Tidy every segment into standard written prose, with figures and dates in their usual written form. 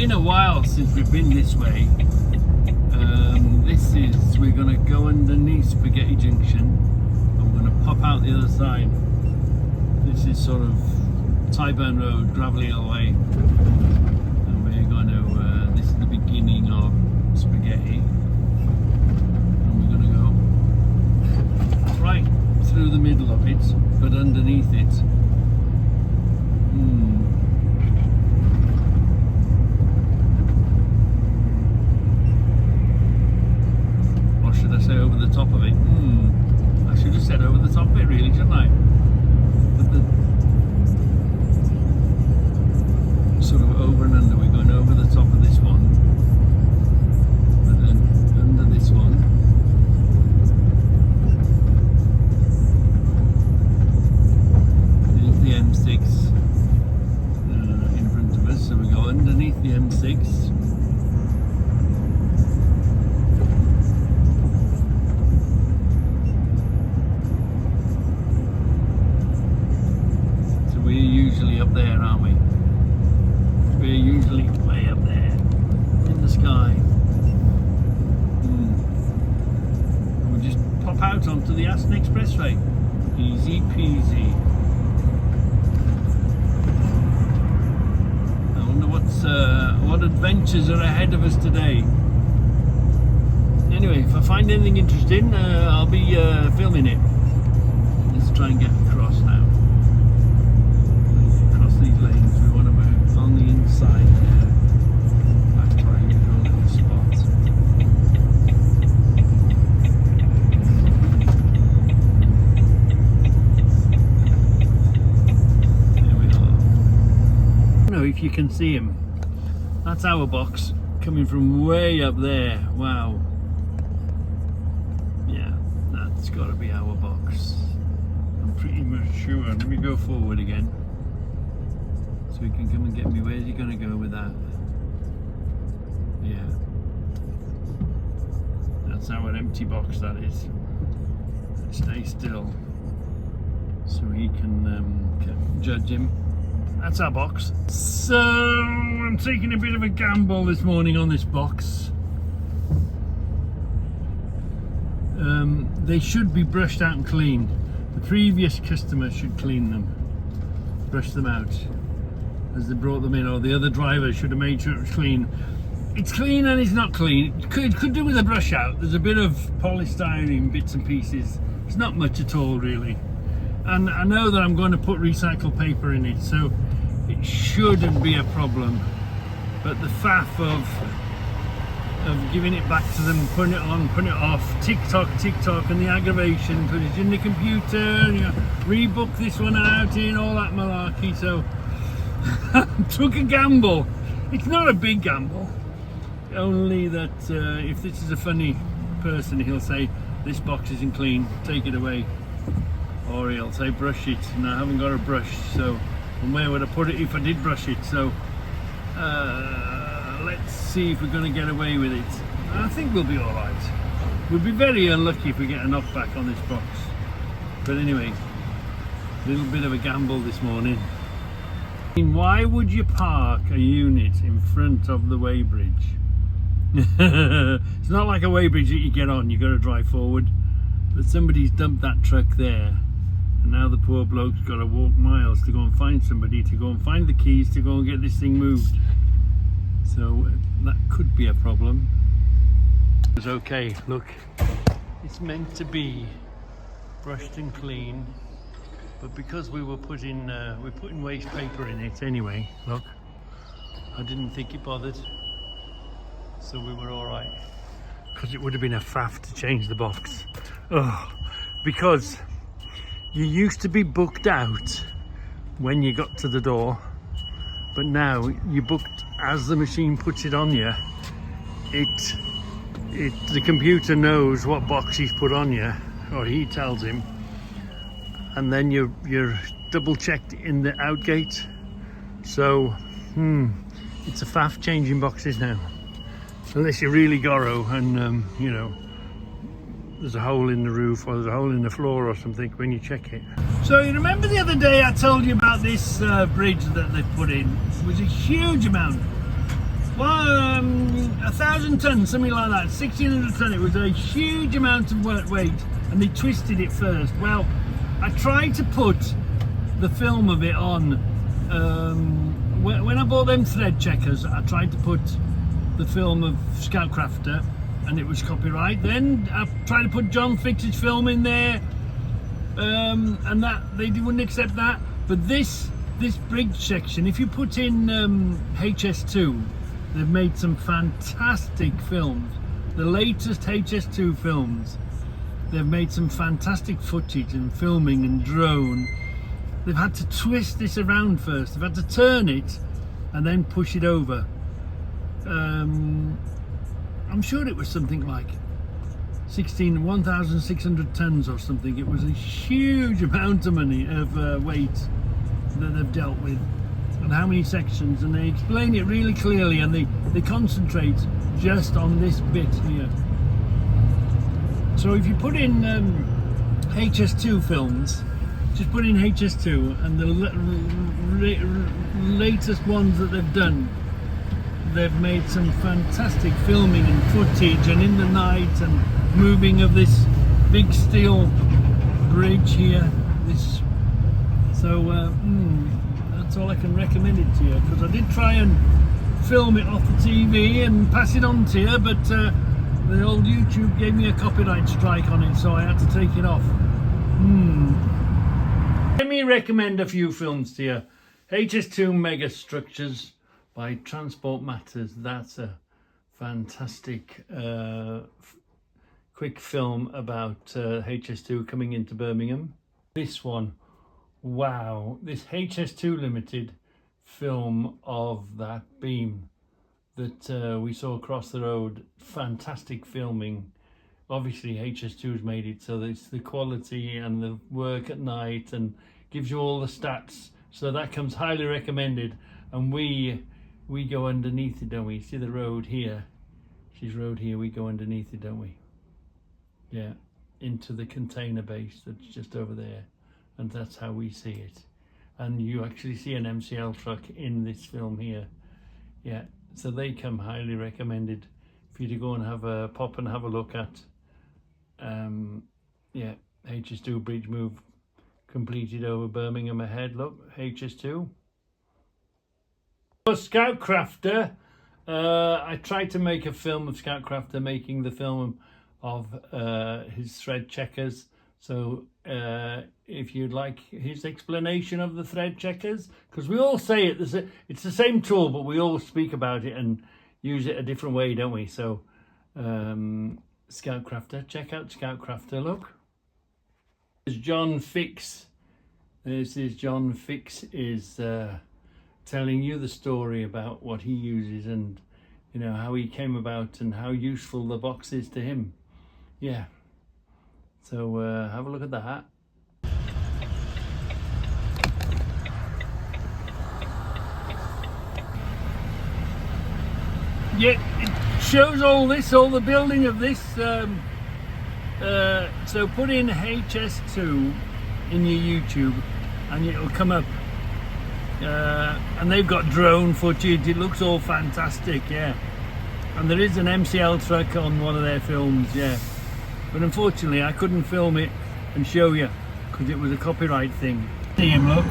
been a while since we've been this way. We're going to go underneath Spaghetti Junction. I'm going to pop out the other side. This is sort of Tyburn Road, Gravelly Hill Way. And we're going to, this is the beginning of Spaghetti. And we're going to go right through the middle of it, but underneath it. Should I say over the top of it? I should have said over the top of it, really, shouldn't I? But the sort of over and under, we're going over the top of this one, but then under this one. There's the M6 in front of us, so we go underneath the M6. We're usually up there, aren't we? We're usually way up there in the sky. And we just pop out onto the Aston Expressway. Easy peasy. I wonder what adventures are ahead of us today. Anyway, if I find anything interesting, I'll be filming it. Let's try and get across now. These lanes, we want to move on the inside there. I'll try and get to a little spot. There we are. I don't know if you can see him. That's our box coming from way up there. Wow. Yeah, that's got to be our box. I'm pretty much sure. Let me go forward again. So he can come and get me. Where's he going to go with that? Yeah. That's our empty box, that is. Stay still. So he can judge him. That's our box. So I'm taking a bit of a gamble this morning on this box. They should be brushed out and cleaned. The previous customer should clean them. Brush them out as they brought them in, or the other driver should have made sure it was clean. It's clean and it's not clean. It could do with a brush out. There's a bit of polystyrene bits and pieces. It's not much at all, really. And I know that I'm going to put recycled paper in it, so it shouldn't be a problem. But the faff of giving it back to them, putting it on, putting it off, tick tock, and the aggravation, because it's in the computer, and you rebook this one out in, all that malarkey. So took a gamble. It's not a big gamble, only that if this is a funny person, he'll say this box isn't clean, take it away, or he'll say brush it, and I haven't got a brush, so and where would I put it if I did brush it? So let's see if we're going to get away with it. I think we'll be all right. We'll be very unlucky if we get a knockback on this box, but anyway, a little bit of a gamble this morning. Why would you park a unit in front of the weighbridge? It's not like a weighbridge that you get on, you've got to drive forward. But somebody's dumped that truck there, and now the poor bloke's got to walk miles to go and find somebody, to go and find the keys, to go and get this thing moved. So that could be a problem. It's okay, look, it's meant to be brushed and clean. But because we're putting waste paper in it anyway, look, I didn't think it bothered, so we were all right. Because it would have been a faff to change the box. Oh, because you used to be booked out when you got to the door, but now you booked as the machine puts it on you. The computer knows what box he's put on you, or he tells him. And then you're double checked in the out gate. So it's a faff changing boxes now, unless you're really Goro and you know, there's a hole in the roof or there's a hole in the floor or something when you check it. So you remember the other day I told you about this bridge that they put in? It was a huge amount. 1,000 tons, something like that, 1,600 ton. It was a huge amount of weight, and they twisted it first. Well, I tried to put the film of it on. When I bought them thread checkers, I tried to put the film of Scoutcrafter, and it was copyright. Then I tried to put John Fix's film in there, and that they wouldn't accept that. But this bridge section, if you put in HS2, they've made some fantastic films. The latest HS2 films, they've made some fantastic footage and filming and drone. They've had to twist this around first. They've had to turn it and then push it over. I'm sure it was something like 1,600 tons or something. It was a huge amount of money, of weight that they've dealt with, and how many sections, and they explain it really clearly, and they concentrate just on this bit here. So if you put in HS2 films, just put in HS2, and the latest ones that they've done, they've made some fantastic filming and footage, and in the night, and moving of this big steel bridge here. That's all I can recommend it to you, because I did try and film it off the TV and pass it on to you, but the old YouTube gave me a copyright strike on it, so I had to take it off. Let me recommend a few films to you. HS2 Mega Structures by Transport Matters. That's a fantastic quick film about HS2 coming into Birmingham. This one, wow, this HS2 Limited film of that beam that we saw across the road. Fantastic filming. Obviously HS2 has made it so that it's the quality and the work at night, and gives you all the stats, so that comes highly recommended. And we go underneath it, don't we? See the road here? She's road here, we go underneath it, don't we? Yeah, into the container base that's just over there, and that's how we see it. And you actually see an MCL truck in this film here. Yeah, so they come highly recommended for you to go and have a pop and have a look at. Yeah, HS2 bridge move completed over Birmingham ahead. Look, HS2. For Scoutcrafter, I tried to make a film of Scoutcrafter making the film of his thread checkers. So if you'd like his explanation of the thread checkers, because we all say it, it's the same tool, but we all speak about it and use it a different way, don't we? So Scoutcrafter, check out Scoutcrafter. Look, there's John Fix. This is John Fix is telling you the story about what he uses, and you know how he came about and how useful the box is to him. Yeah, so have a look at that. Yeah, it shows all this, all the building of this. So put in HS2 in your YouTube and it'll come up. And they've got drone footage. It looks all fantastic, yeah. And there is an MCL truck on one of their films, yeah. But unfortunately I couldn't film it and show you because it was a copyright thing. See him, look.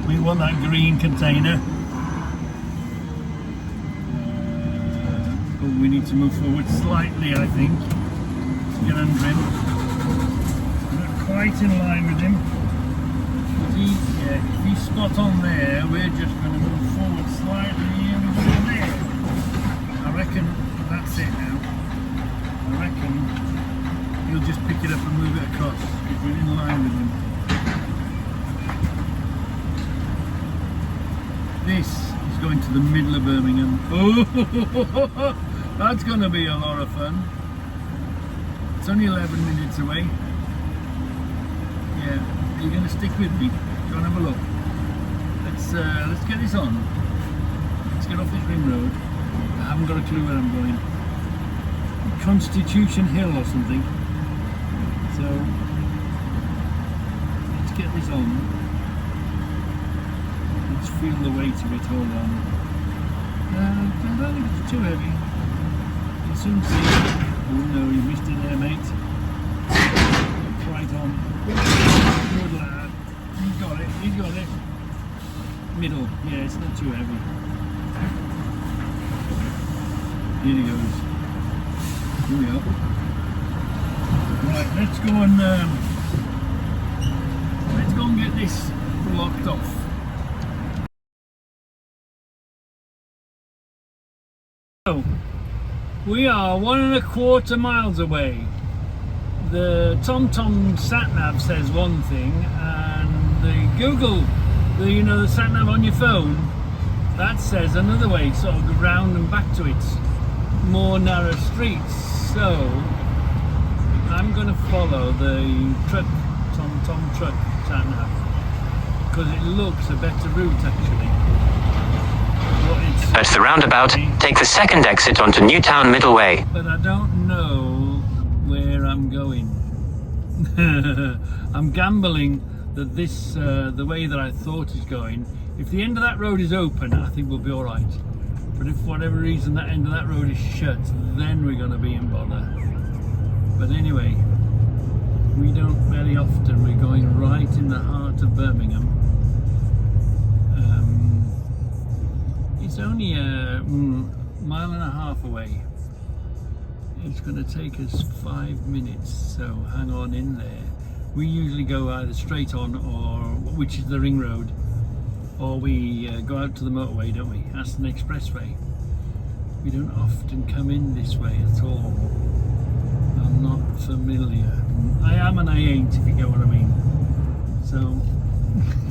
We want that green container. But we need to move forward slightly, I think, to get under him. We're not quite in line with him. If he's spot on there, we're just going to move forward slightly and go there. I reckon that's it now. I reckon he'll just pick it up and move it across if we're in line with him. This is going to the middle of Birmingham. Oh, that's going to be a lot of fun. It's only 11 minutes away. Yeah, are you going to stick with me? Go and have a look. Let's get this on. Let's get off this ring road. I haven't got a clue where I'm going. Constitution Hill or something. So let's get this on. Let's feel the weight of it. Hold on. too heavy. You'll soon see. Oh no, you missed it there, mate. It's right on. Good lad. He's got it, he's got it. Middle, yeah, it's not too heavy. Here he goes. Here we are. Right, let's go and get this locked off. So, we are 1.25 miles away. The TomTom sat-nav says one thing, and the Google, the sat-nav on your phone, that says another way, sort of go round and back to it. More narrow streets. So, I'm going to follow the TomTom truck sat-nav, because it looks a better route actually. At the roundabout, take the second exit onto Newtown Middleway. But I don't know where I'm going. I'm gambling that this, the way that I thought is going, if the end of that road is open, I think we'll be alright. But if for whatever reason that end of that road is shut, then we're going to be in bother. But anyway, we don't very often, we're going right in the heart of Birmingham. It's only a mile and a half away. It's going to take us 5 minutes, so hang on in there. We usually go either straight on, or which is the ring road, or we go out to the motorway, don't we? That's an expressway. We don't often come in this way at all. I'm not familiar. I am and I ain't, if you get what I mean. So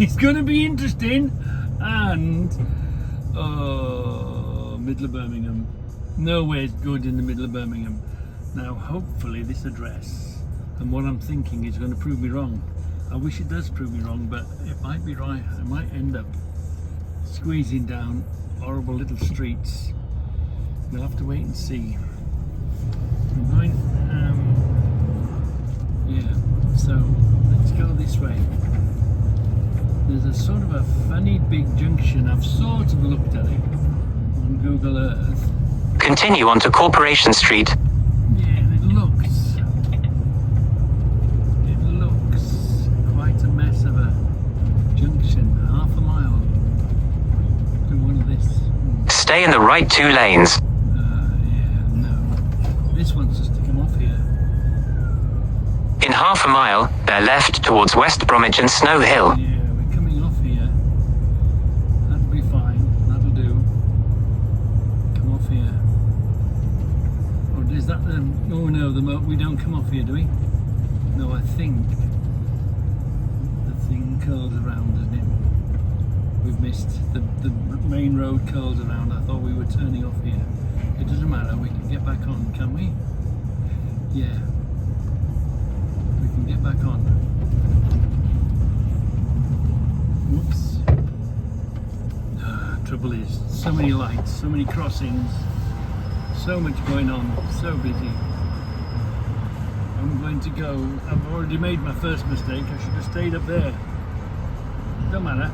it's going to be interesting. And middle of Birmingham. Nowhere's good in the middle of Birmingham. Now hopefully this address and what I'm thinking is going to prove me wrong. I wish it does prove me wrong, but it might be right. I might end up squeezing down horrible little streets. We'll have to wait and see. I'm going, yeah, so let's go this way. There's a sort of a funny big junction. I've sort of looked at it on Google Earth. Continue onto Corporation Street. Yeah, and it looks quite a mess of a junction. Half a mile to one of this. Stay in the right 2 lanes. Yeah, no. This one's just to come off here. In half a mile, bear left towards West Bromwich and Snow Hill. Yeah, we're coming off here. That'll be fine. That'll do. Come off here. Or is that the... Oh no, we don't come off here, do we? No, I think the thing curls around, doesn't it? We've missed. The main road curls around. I thought we were turning off here. It doesn't matter. We can get back on, can we? Yeah. We can get back on. Whoops. Trouble is, so many lights, so many crossings, so much going on, so busy. I'm going to go. I've already made my first mistake. I should have stayed up there. Don't matter.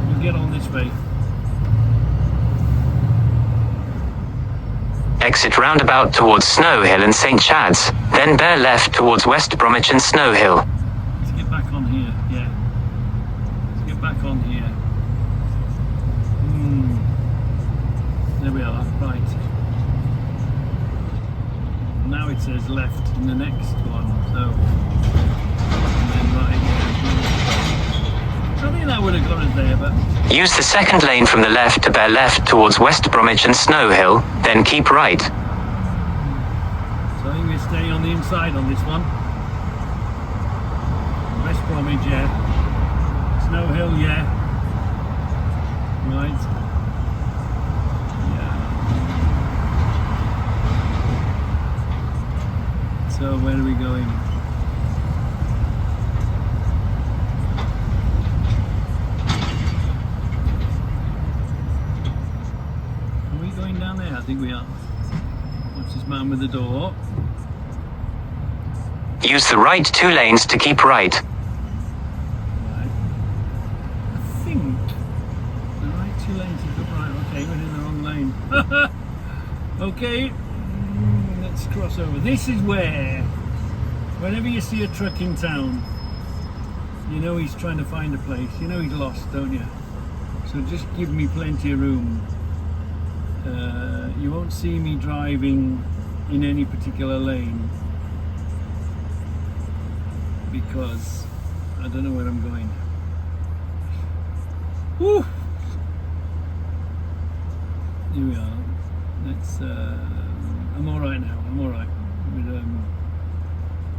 We'll get on this way. Exit roundabout towards Snow Hill and St. Chad's, then bear left towards West Bromwich and Snow Hill. Let's get back on here, yeah. Let's get back on here. There we are, right. Now it says left in the next one, so. And then right here. I think that would have got us there, but. Use the second lane from the left to bear left towards West Bromwich and Snow Hill, then keep right. So I think we're staying on the inside on this one. West Bromwich, yeah. Snow Hill, yeah. Right. Yeah. So where are we going? Down there, I think we are. What's this man with the door? Use the right 2 lanes to keep right. Right. I think the right 2 lanes is up right. Okay, we're in the wrong lane. Okay, let's cross over. This is where, whenever you see a truck in town, you know he's trying to find a place. You know he's lost, don't you? So just give me plenty of room. You won't see me driving in any particular lane because I don't know where I'm going. Woo! Here we are. Let's. I'm all right now. I'm all right.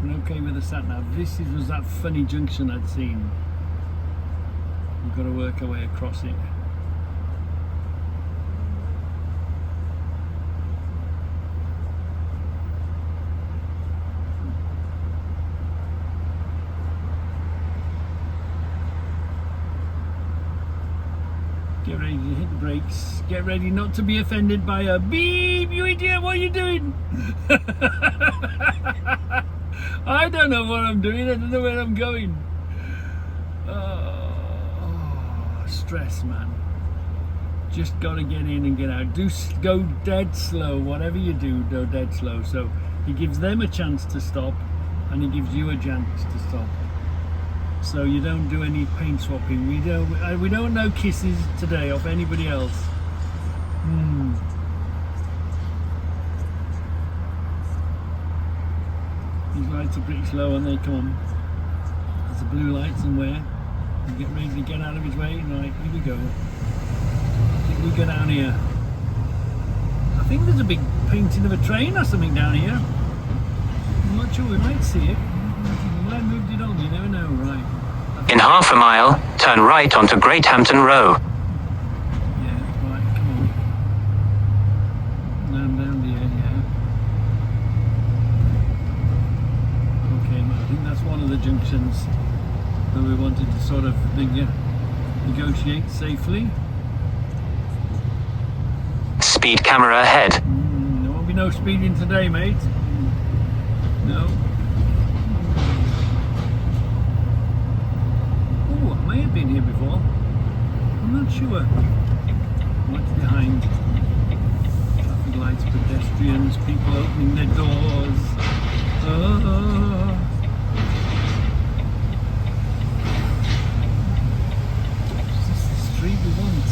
We're okay with the sat nav. Was that funny junction I'd seen. We've got to work our way across it. Get ready to hit the brakes. Get ready not to be offended by a beep, you idiot, what are you doing? I don't know what I'm doing, I don't know where I'm going. Stress, man. Just gotta get in and get out. Go dead slow, whatever you do, go dead slow. So he gives them a chance to stop and he gives you a chance to stop. So you don't do any paint swapping. We don't know kisses today of anybody else. These lights are pretty slow, aren't they? Come on. There's the blue light somewhere. You get ready to get out of his way. Right, here we go. I think we go down here. I think there's a big painting of a train or something down here. I'm not sure, we might see it. I moved it on, you never know, right. In half a mile, turn right onto Great Hampton Row. Yeah, right, come on. Down here, yeah. Okay, I think that's one of the junctions that we wanted to sort of negotiate safely. Speed camera ahead. There won't be no speeding today, mate. No. Oh, I may have been here before. I'm not sure. What's behind? Traffic lights, pedestrians, people opening their doors. Is this the street we want?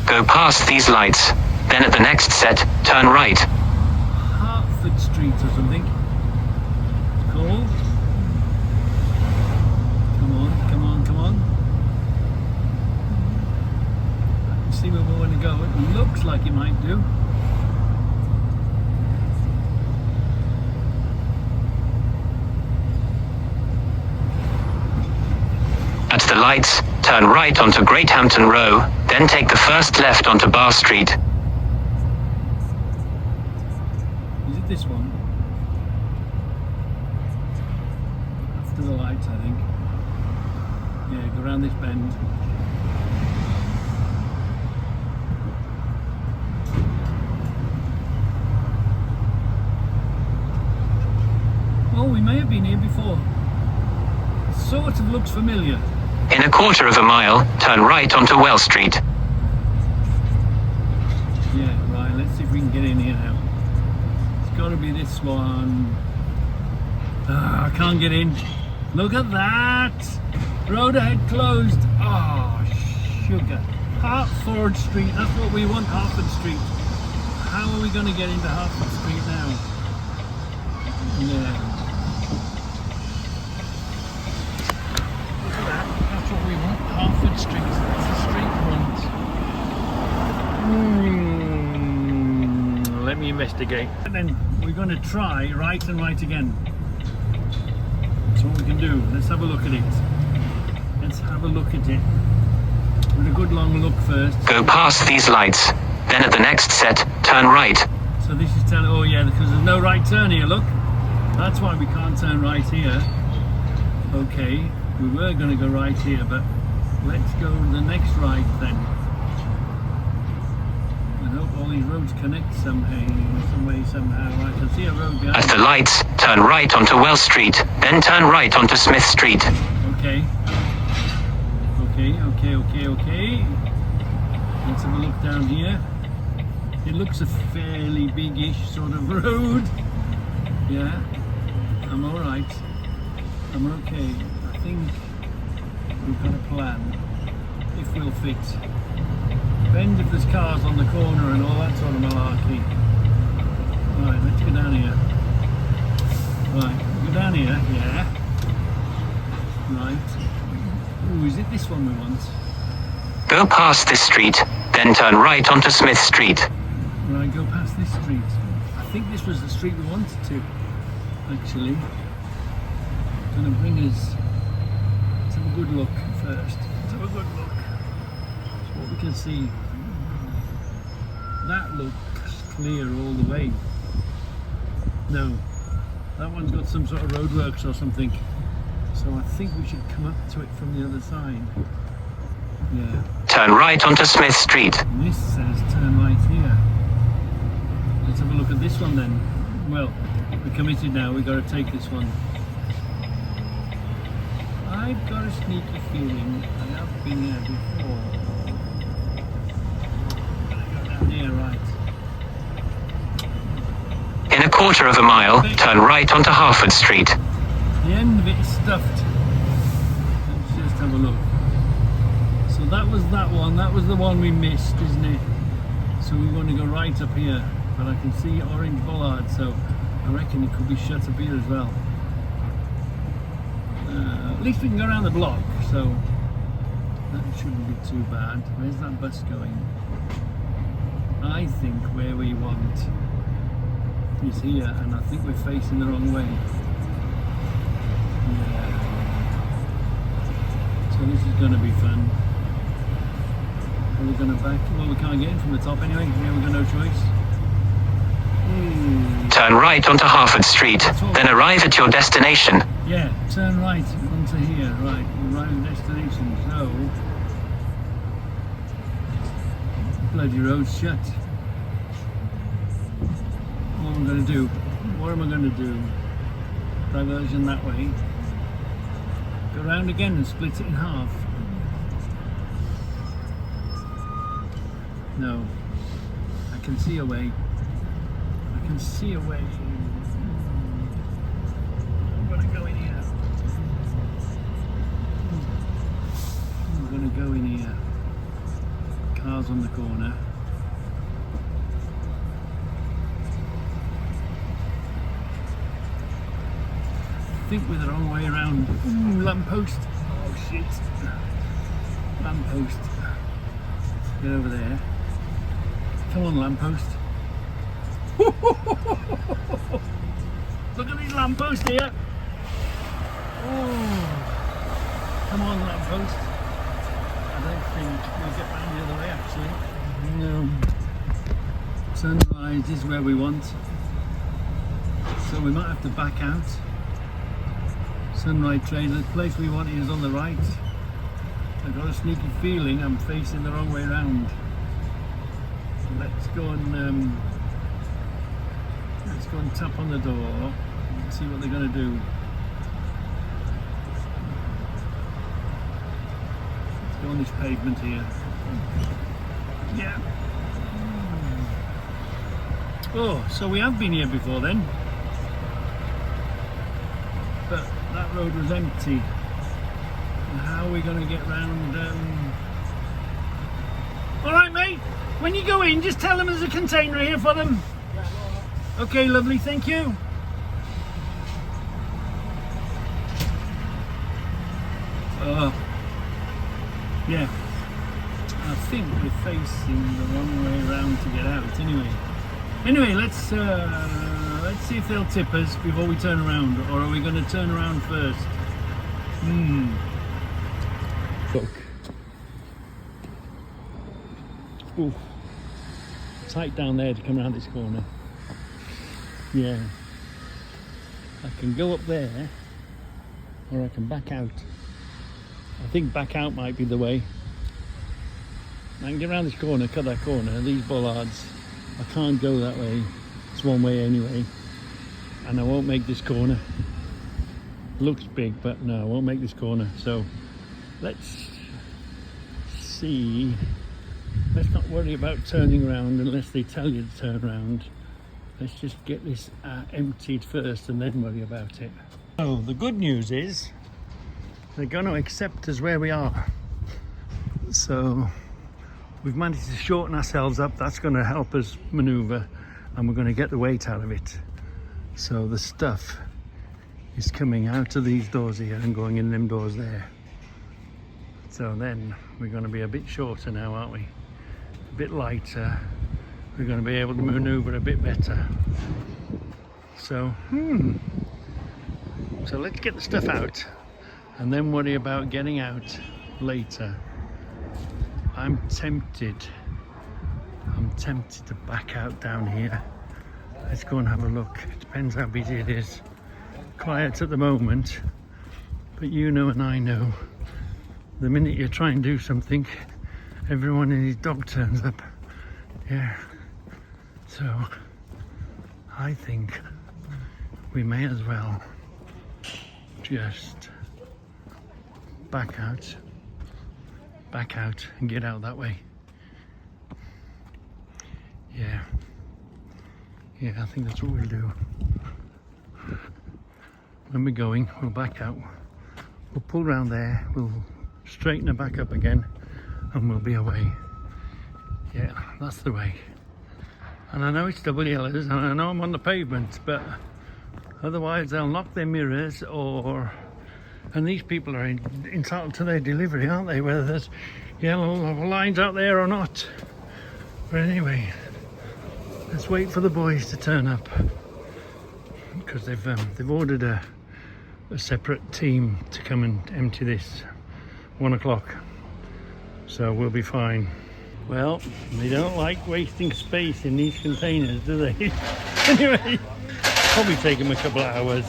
Go past these lights. Then at the next set, turn right. Hartford Street or something. Cool. Come on, come on, come on. I can see where we want to go. It looks like it might do. At the lights, turn right onto Great Hampton Row, then take the first left onto Bar Street. Is it this one? After the lights, I think. Yeah, go around this bend. Oh, we may have been here before. Sort of looks familiar. In a quarter of a mile, turn right onto Well Street. Yeah, right, let's see if we can get in here now. It's got to be this one. I can't get in. Look at that! Road ahead closed. Oh, sugar. Hertford Street, that's what we want, Hertford Street. How are we going to get into Hertford Street now? Yeah. That's what we want, Hertford Street. That's the street we want. Let me investigate. And then we're going to try right and right again. That's what we can do. Let's have a look at it. Let's have a look at it. With a good long look first. Go past these lights. Then at the next set, turn right. So this is telling, oh yeah, because there's no right turn here, look. That's why we can't turn right here. Okay, we were going to go right here, but let's go the next right then. I hope all these roads connect somehow, some way, somehow. I can see a road behind. At the lights, turn right onto Well Street, then turn right onto Smith Street. Okay. Okay. Let's have a look down here. It looks a fairly big-ish sort of road. Yeah, I'm all right. I'm okay. I think we've got a plan. If we'll fit. Depends if there's cars on the corner and all that sort of malarkey. Right, let's go down here. Right, go down here. Yeah. Right. Ooh, is it this one we want? Go past this street, then turn right onto Smith Street. Right, go past this street. I think this was the street we wanted to, actually. Gonna bring us. Let's have a good look first. Let's have a good look. So what we can see. That looks clear all the way. No, that one's got some sort of roadworks or something. So I think we should come up to it from the other side. Yeah. Turn right onto Smith Street. And this says turn right here. Let's have a look at this one then. Well, we're committed now, we've got to take this one. I've got a sneaky feeling I have been here before. I'm gonna go down here, right. In a quarter of a mile, turn right onto Harford Street. The end of it is stuffed. Let's just have a look. So that was the one we missed, isn't it? So we want to go right up here, but I can see orange bollard, so I reckon it could be shut up here as well. At least we can go around the block, so that shouldn't be too bad. Where's that bus going? I think where we want is here, and I think we're facing the wrong way. Yeah. So this is going to be fun. Are we going to back? Well, we can't get in from the top anyway. Yeah, we've got no choice. Turn right onto Harford Street, then arrive at your destination. Yeah, turn right onto here. Right, we'll arrive at destination. So, bloody road's shut. What am I going to do? What am I going to do? Diversion that way. Go round again and split it in half. No, I can see a way. I can see a way. I'm gonna go in here. I'm gonna go in here. Cars on the corner. I think we're the wrong way around. Ooh, lamppost. Oh shit. Lamppost. Get over there. Come on, lamppost. Look at these lampposts here. Oh. Come on, lamppost. I don't think we'll get round the other way, actually. No. Sunrise is where we want. So we might have to back out. Sunrise Trader, the place we want is on the right. I've got a sneaky feeling I'm facing the wrong way around. Let's go and tap on the door and see what they're going to do. Let's go on this pavement here. Yeah. Oh, so we have been here before then. But that road was empty. And how are we going to get round? All right, mate. When you go in, just tell them there's a container here for them. Okay, lovely. Thank you. Yeah. I think we're facing the wrong way around to get out. Anyway, let's see if they'll tip us before we turn around, or are we going to turn around first? Look. Ooh. Tight down there to come around this corner. Yeah. I can go up there, or I can back out. I think back out might be the way. I can get around this corner, cut that corner, these bollards. I can't go that way. It's one way anyway. And I won't make this corner. Looks big, but no, I won't make this corner. So let's see let's not worry about turning around unless they tell you to turn around. Let's just get this emptied first and then worry about it. So the good news is they're going to accept us where we are. So we've managed to shorten ourselves up. That's going to help us maneuver, and we're going to get the weight out of it. So the stuff is coming out of these doors here and going in them doors there. So then we're going to be a bit shorter now, aren't we? A bit lighter. We're going to be able to maneuver a bit better. So, so let's get the stuff out and then worry about getting out later. I'm tempted to back out down here. Let's go and have a look. It depends how busy it is. Quiet at the moment, but you know and I know, the minute you try and do something, everyone and his dog turns up. Yeah. So I think we may as well just back out and get out that way. Yeah, I think that's what we'll do. When we're going, we'll back out, we'll pull round there, we'll straighten it back up again, and we'll be away. Yeah, that's the way. And I know it's double yellows, and I know I'm on the pavement, but otherwise they'll knock their mirrors, and these people are entitled to their delivery, aren't they? Whether there's yellow lines out there or not. But anyway, let's wait for the boys to turn up, because they've ordered a separate team to come and empty this 1 o'clock, so we'll be fine. Well, they don't like wasting space in these containers, do they? Anyway, probably take them a couple of hours,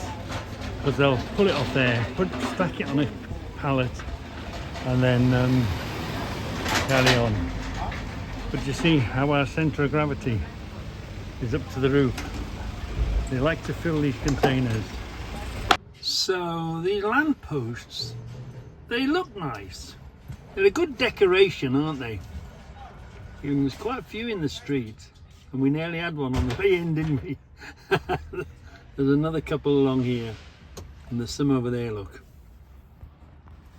because they'll pull it off there, stack it on a pallet, and then carry on. But you see how our centre of gravity is up to the roof. They like to fill these containers. So these lampposts, they look nice. They're a good decoration, aren't they? And there's quite a few in the street, and we nearly had one on the way in, didn't we? There's another couple along here, and there's some over there, look,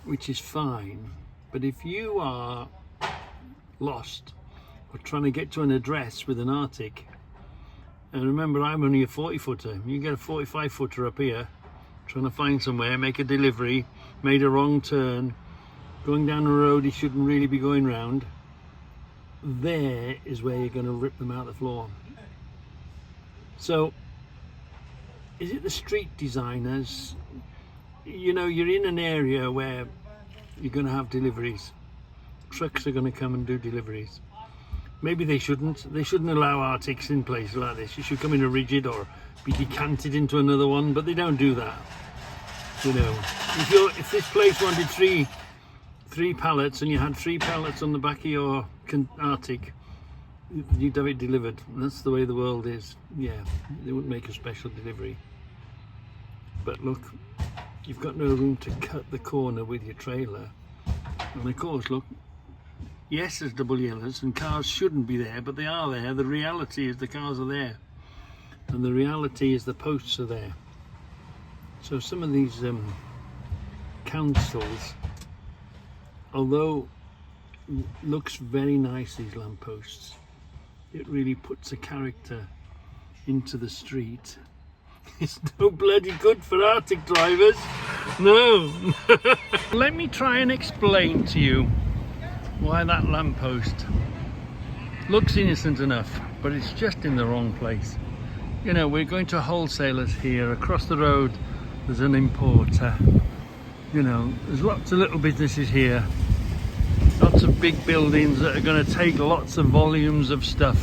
which is fine. But if you are lost or trying to get to an address with an Arctic, and remember, I'm only a 40-footer. You get a 45-footer up here, trying to find somewhere, make a delivery, made a wrong turn, going down a road you shouldn't really be going round. There is where you're going to rip them out the floor. So, is it the street designers? You know, you're in an area where you're going to have deliveries. Trucks are going to come and do deliveries. Maybe they shouldn't allow Arctics in places like this. You should come in a rigid or be decanted into another one, but they don't do that. You know, if this place wanted three pallets and you had 3 pallets on the back of your Arctic, you'd have it delivered. And that's the way the world is. Yeah, they wouldn't make a special delivery. But look, you've got no room to cut the corner with your trailer. And of course, look, yes, there's double yellows and cars shouldn't be there, but they are there. The reality is the cars are there, and the reality is the posts are there. So some of these councils, although looks very nice, these lampposts, it really puts a character into the street. It's no bloody good for Arctic drivers, no. Let me try and explain to you why that lamppost looks innocent enough, but it's just in the wrong place. You know, we're going to wholesalers here. Across the road there's an importer. You know, there's lots of little businesses here, lots of big buildings that are going to take lots of volumes of stuff.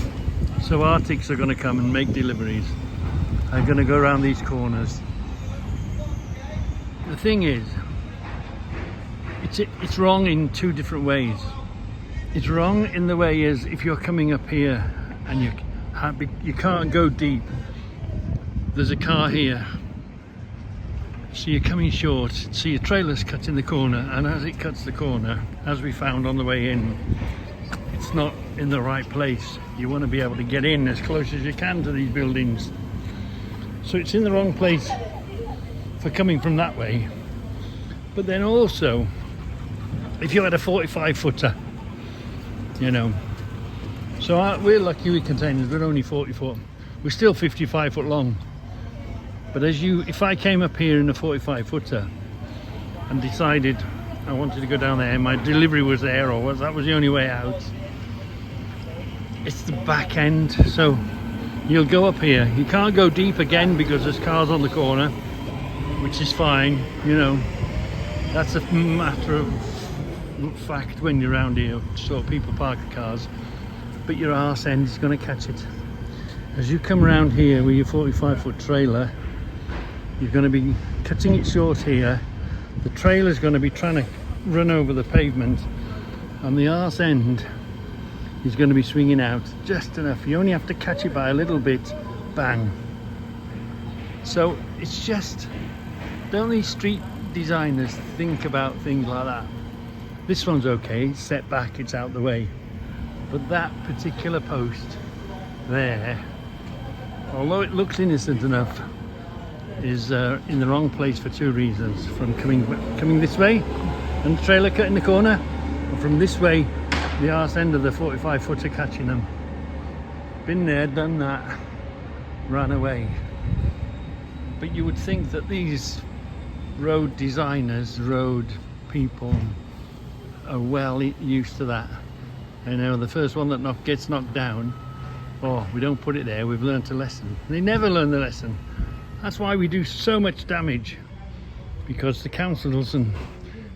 So Arctics are going to come and make deliveries. They're going to go around these corners. The thing is, it's wrong in 2 different ways. It's wrong in the way is if you're coming up here and you can't go deep. There's a car here, so you're coming short, so your trailer's cut in the corner, and as it cuts the corner, as we found on the way in, it's not in the right place. You want to be able to get in as close as you can to these buildings. So it's in the wrong place for coming from that way. But then also, if you had a 45 footer, you know, so we're lucky with containers, we're only 40 foot. We're still 55 foot long. But if I came up here in a 45 footer and decided I wanted to go down there, my delivery was there, or that was the only way out, it's the back end. So you'll go up here, you can't go deep again because there's cars on the corner, which is fine, you know, that's a matter of fact when you're around here, so people park the cars, but your arse end is going to catch it. As you come around here with your 45 foot trailer, you're going to be cutting it short here. The trailer's going to be trying to run over the pavement, and the arse end is going to be swinging out just enough. You only have to catch it by a little bit, bang. So it's just, don't these street designers think about things like that? This one's okay, it's set back, it's out the way. But that particular post there, although it looks innocent enough, is in the wrong place for two reasons. From coming this way and the trailer cutting the corner, and from this way the arse end of the 45 footer catching them. Been there, done that, ran away. But you would think that these road designers, road people, are well used to that. You know, the first one that gets knocked down, oh, we don't put it there, we've learnt a lesson. They never learn the lesson. That's why we do so much damage, because the councils and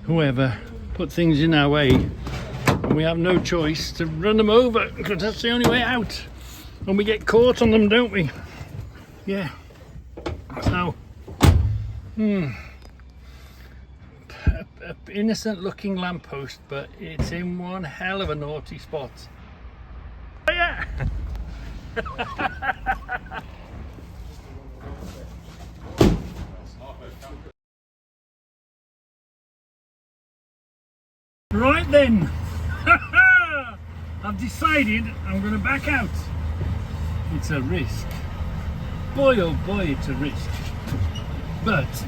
whoever put things in our way, and we have no choice to run them over, because that's the only way out. And we get caught on them, don't we? Yeah. So, a innocent looking lamppost, but it's in one hell of a naughty spot. Oh, yeah. Right then, I've decided I'm going to back out. It's a risk. Boy oh boy, it's a risk. But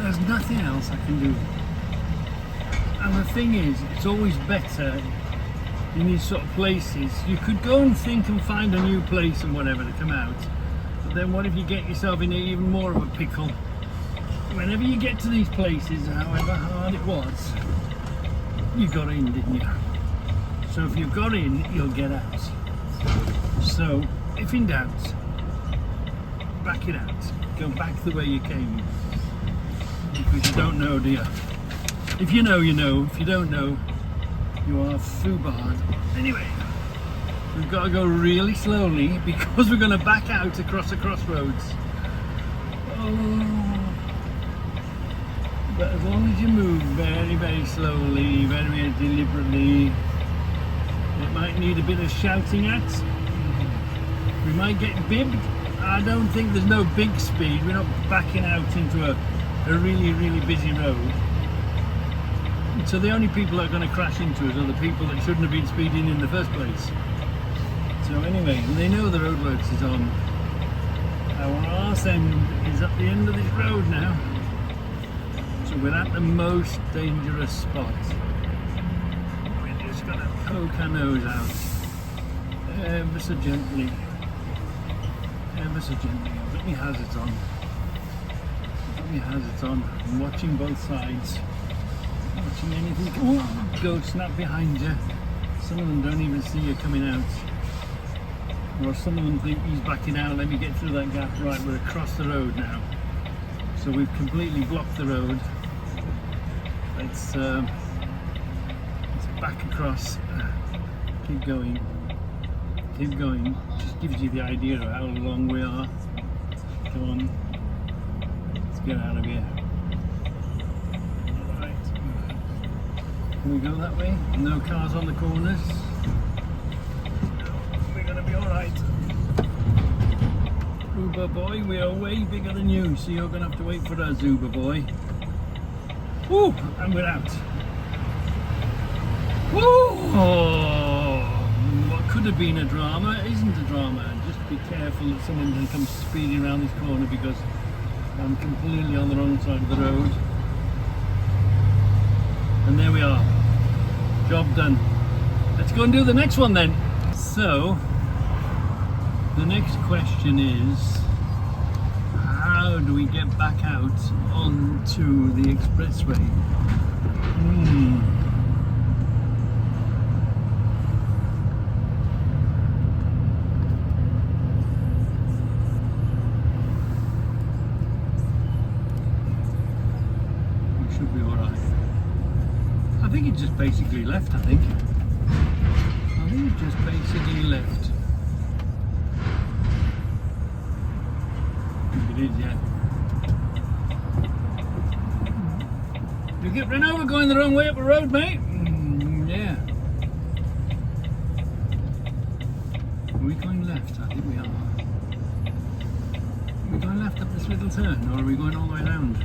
there's nothing else I can do. And the thing is, it's always better in these sort of places. You could go and think and find a new place and whatever to come out. But then what if you get yourself in even more of a pickle? Whenever you get to these places, however hard it was, you got in, didn't you? So if you've got in, you'll get out. So if in doubt, back it out. Go back the way you came. Because you don't know, do you? If you know, you know. If you don't know, you are foobarred. Anyway, we've got to go really slowly because we're going to back out across the crossroads. Oh. But as long as you move very, very slowly, very, very deliberately, it might need a bit of shouting at. We might get bibbed. I don't think there's no big speed. We're not backing out into a really, really busy road. So the only people that are going to crash into us are the people that shouldn't have been speeding in the first place. So anyway, they know the roadworks is on. Our arse end is at the end of this road now. So we're at the most dangerous spot. We're just going to poke our nose out ever so gently. Ever so gently. I've got my hazards on. I'm watching both sides. Watching anything go snap behind you. Some of them don't even see you coming out. Or some of them think he's backing out, let me get through that gap. Right, we're across the road now. So we've completely blocked the road. Let's back across. Keep going. Keep going. Just gives you the idea of how long we are. Come on. Let's get out of here. Right. Can we go that way? No cars on the corners. We're gonna be alright. Uber boy, we are way bigger than you, so you're gonna have to wait for us, Uber boy. Woo! And we're out. Woo! Oh. could have been a drama isn't a drama. Just be careful that someone doesn't come speeding around this corner, because I'm completely on the wrong side of the road. And there we are. Job done. Let's go and do the next one then. So, the next question is, how do we get back out onto the expressway? We should be alright. I think it just basically left, I think it just basically left. It is, yeah. You get run over going the wrong way up the road, mate? Yeah. Are we going left? I think we are. Are we going left up this little turn, or are we going all the way around?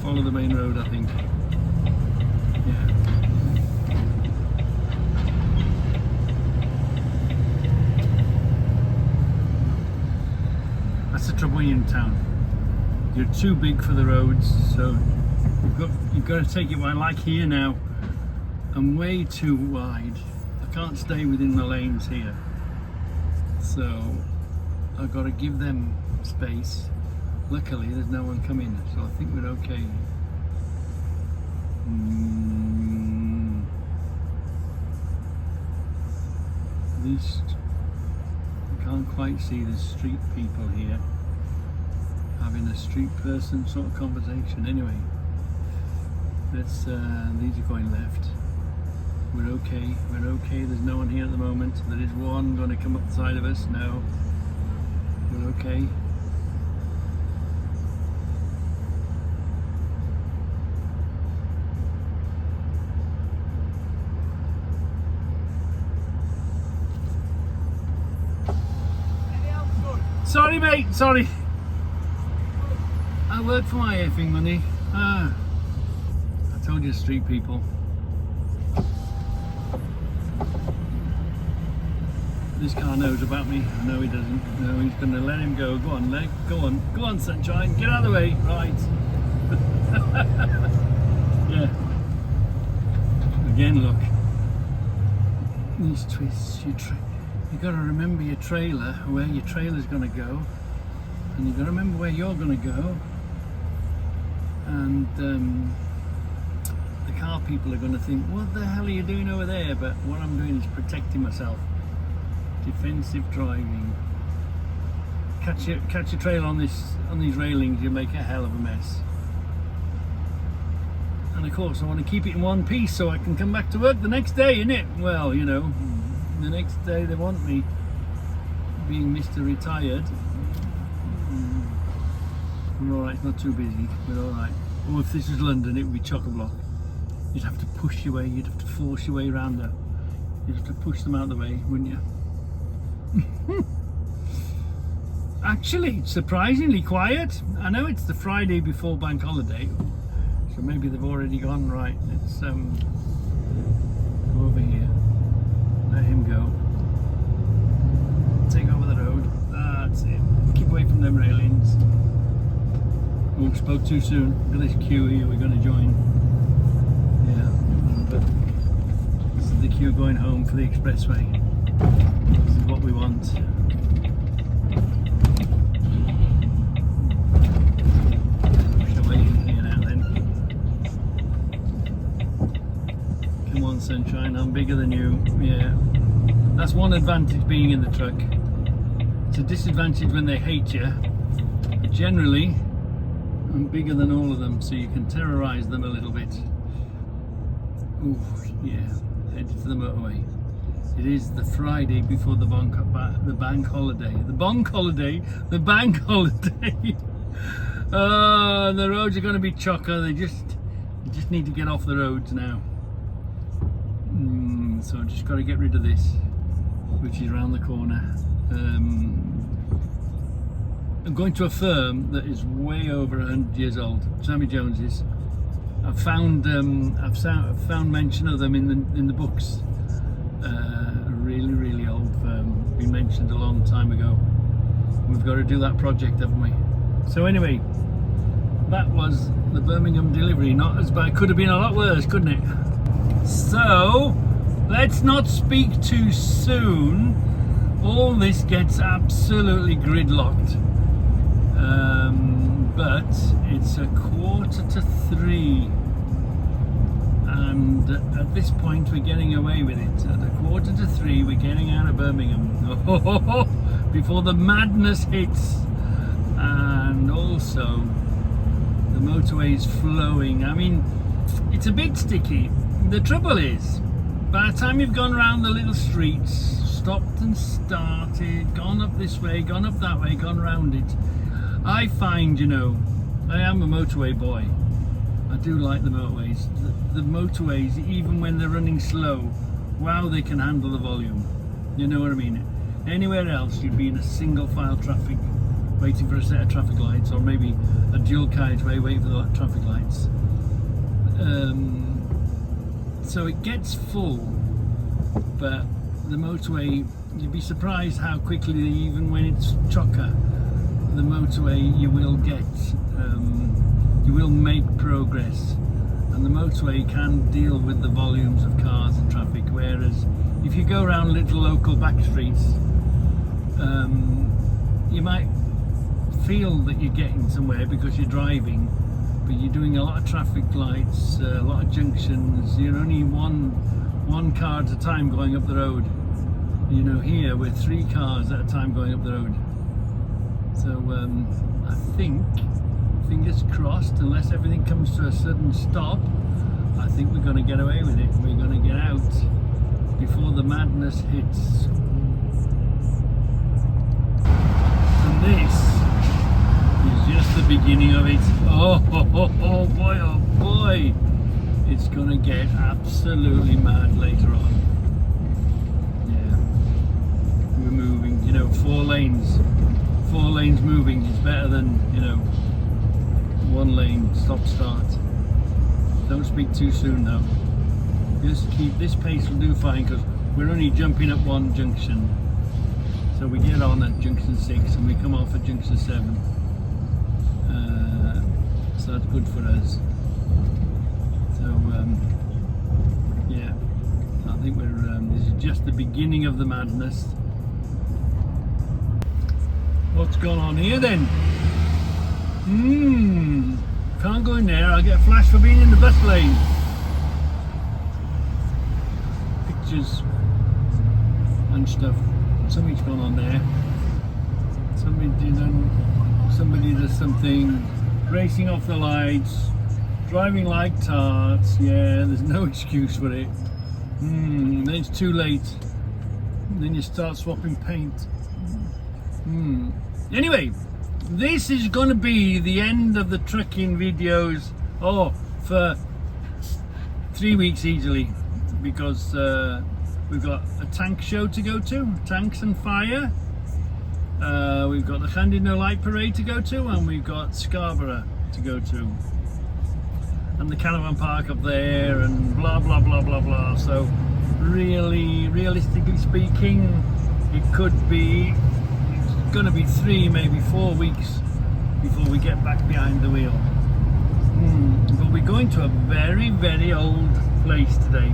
Follow the main road, I think. Yeah. That's the trouble when you're in town. You're too big for the roads, so you've got to take it wide. Like here now, I'm way too wide. I can't stay within the lanes here, so I've got to give them space. Luckily, there's no one coming, so I think we're okay. At least I can't quite see the street people here having a street person sort of conversation. Anyway, let's. These are going left. We're okay. We're okay. There's no one here at the moment. There is one going to come up the side of us. No, we're okay. Sorry mate, sorry. I work for my effing money. I told you, street people. This car knows about me. No, he doesn't. No, he's going to let him go. Go on, go on, sunshine. Get out of the way. Right. Yeah. Again, look. These twists. You've got to remember your trailer, where your trailer's going to go, and you've got to remember where you're going to go, and the car people are going to think, what the hell are you doing over there? But what I'm doing is protecting myself. Defensive driving. Catch your trailer on these railings, you make a hell of a mess. And of course I want to keep it in one piece so I can come back to work the next day, innit? Well, you know, the next day they want me being Mr. Retired. We're alright, not too busy, we're alright. Or if this was London, it would be chock-a-block. You'd have to push your way, you'd have to force your way around there. You'd have to push them out of the way, wouldn't you? Actually, surprisingly quiet. I know it's the Friday before bank holiday, so maybe they've already gone. Right, let's go over here. Let him go. Take over the road. That's it. Keep away from them railings. Oh, spoke too soon. Look at this queue here we're going to join. Yeah, but this is the queue going home for the expressway. This is what we want. Push away here now then. Come on, sunshine, I'm bigger than you. Yeah. That's one advantage being in the truck. It's a disadvantage when they hate you. But generally, I'm bigger than all of them, so you can terrorise them a little bit. Ooh, yeah. Headed to the motorway. It is the Friday before the bank holiday. The bank holiday. The bank holiday. The roads are going to be chocker. They just need to get off the roads now. So I've just got to get rid of this, which is around the corner. I'm going to a firm that is way over 100 years old. Sammy Jones is. I've found mention of them in the books. A really old firm, been mentioned a long time ago. We've got to do that project, haven't we? So anyway, that was the Birmingham delivery. Not as bad. Could have been a lot worse, couldn't it? So let's not speak too soon. All this gets absolutely gridlocked. But it's 2:45, and at this point we're getting away with it. At 2:45 we're getting out of Birmingham before the madness hits, and also the motorway's flowing. I mean, it's a bit sticky. The trouble is, by the time you've gone around the little streets, stopped and started, gone up this way, gone up that way, gone round it, I find, you know, I am a motorway boy. I do like the motorways. The motorways, even when they're running slow, wow, they can handle the volume. You know what I mean? Anywhere else, you'd be in a single file traffic, waiting for a set of traffic lights, or maybe a dual carriageway waiting for the traffic lights. So it gets full, but the motorway, you'd be surprised how quickly, even when it's chocker, the motorway you will get, you will make progress, and the motorway can deal with the volumes of cars and traffic, whereas if you go around little local back streets, you might feel that you're getting somewhere because you're driving, but you're doing a lot of traffic lights, a lot of junctions. You're only one car at a time going up the road. You know, here we're 3 cars at a time going up the road. So I think, fingers crossed, unless everything comes to a sudden stop, I think we're going to get away with it. We're going to get out before the madness hits. And this is just the beginning of it. Oh boy, it's going to get absolutely mad later on. Yeah, we're moving, you know, 4 lanes moving is better than, you know, 1 lane stop start. Don't speak too soon though. Just keep this pace, will do fine, because we're only jumping up 1 junction. So we get on at junction 6 and we come off at junction 7. So that's good for us. So yeah, I think this is just the beginning of the madness. What's going on here then? Can't go in there, I'll get a flash for being in the bus lane. Pictures and stuff. Something's gone on there. Somebody does something, racing off the lights, driving like tarts. Yeah, there's no excuse for it. Then it's too late. Then you start swapping paint. Anyway, this is going to be the end of the trucking videos for 3 weeks easily, because we've got a tank show to go to, tanks and fire. We've got the Llandudno Light Parade to go to, and we've got Scarborough to go to, and the caravan park up there, and blah blah blah blah blah. So really, realistically speaking, it could be, it's going to be 3, maybe 4 weeks before we get back behind the wheel. But we're going to a very old place today,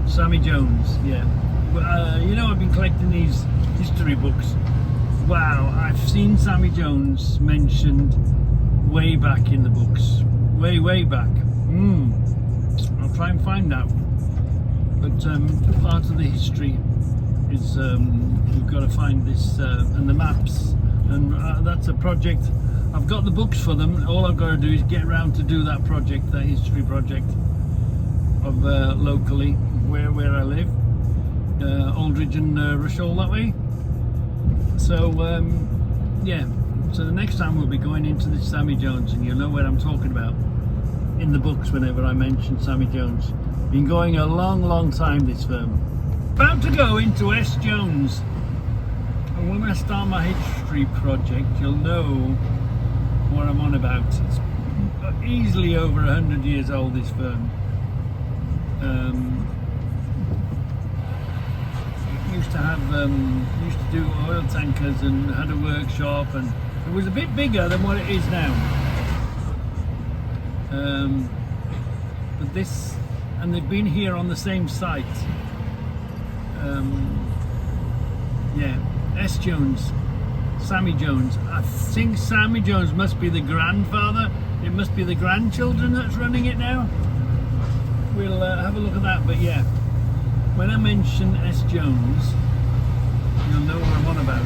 Sammy Jones. Yeah, you know, I've been collecting these history books. Wow, I've seen Sammy Jones mentioned way back in the books, way back. I'll try and find out. But part of the history is we've got to find this and the maps, and that's a project. I've got the books for them. All I've got to do is get around to do that project, that history project of locally where I live, Aldridge and Rushall that way. So yeah, so the next time we'll be going into this Sammy Jones, and you'll know what I'm talking about in the books whenever I mention Sammy Jones. Been going a long time, this firm. About to go into S. Jones, and when I start my history project, you'll know what I'm on about. It's easily over 100 years old, this firm. Used to have used to do oil tankers and had a workshop, and it was a bit bigger than what it is now. But this, and they've been here on the same site. Yeah, S. Jones, Sammy Jones. I think Sammy Jones must be the grandfather. It must be the grandchildren that's running it now. We'll have a look at that. But yeah, when I mention S. Jones, you'll know what I'm on about.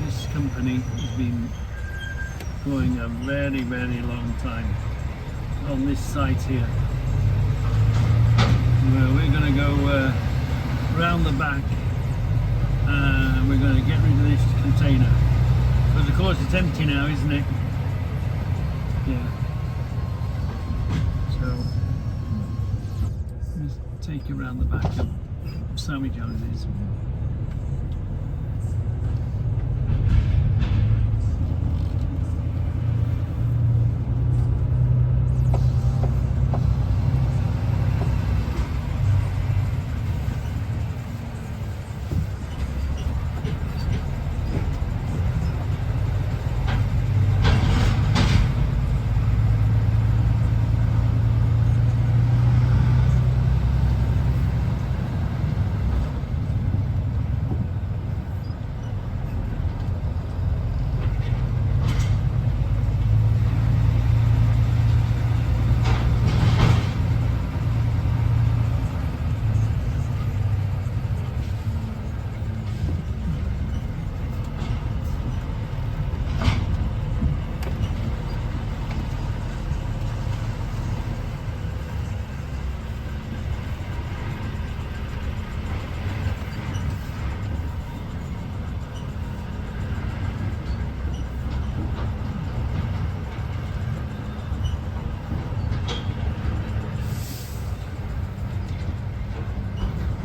This company has been going a very, very long time on this site here. Well, we're going to go round the back, and we're going to get rid of this container, because of course it's empty now, isn't it? Yeah. So let's take you around the back of Sammy Jones's.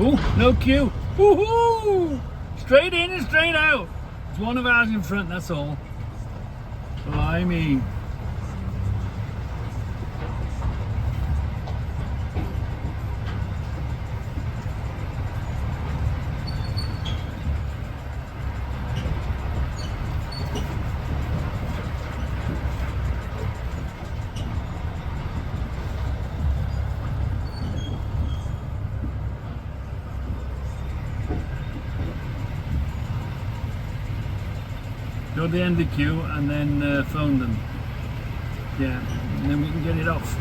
Oh, no queue. Woohoo! Straight in and straight out. There's one of ours in front, that's all. Blimey. Go to the end of the queue and then phone them. Yeah, and then we can get it off.